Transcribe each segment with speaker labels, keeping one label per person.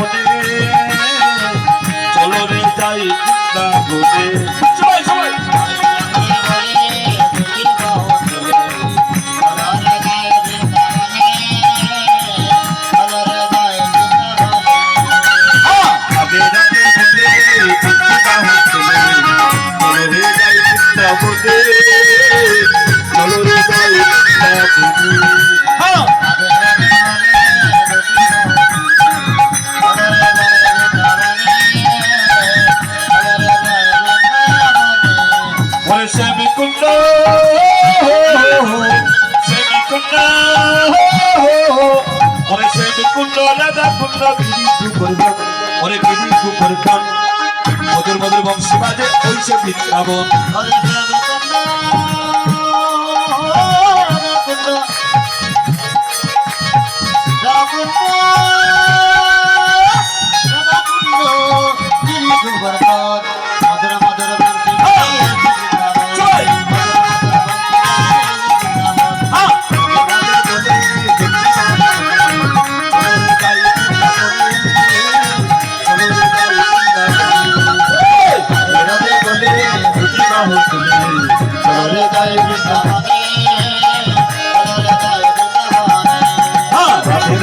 Speaker 1: বৃন্দাবনে চলো রে যাই বৃন্দাবনে সবাই সবাই মধুর মধুর বংশী বাজে ওইসে বৃন্দাবন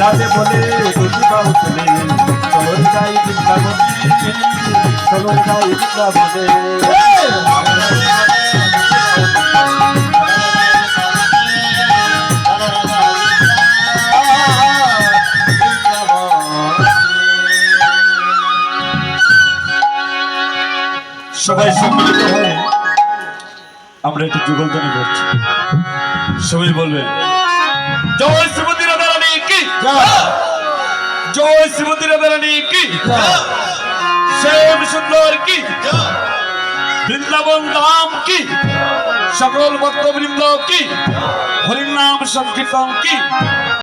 Speaker 1: রাধে বলে দুটি বাহু তুলে চলো যাই বৃন্দাবনে চলো যাই বৃন্দাবনে সবাই সম্মিলিত হয়ে আমরা একটু যুগলধ্বনি করছি সবাই বলবেন জয় শ্রীমতী রাধারানী কি জয় শ্রীমতী রাধারানী কি শ্যাম সুন্দর কি বৃন্দাবন ধাম কি সকল ভক্তবৃন্দ কি হরিনাম সংকীর্তন কি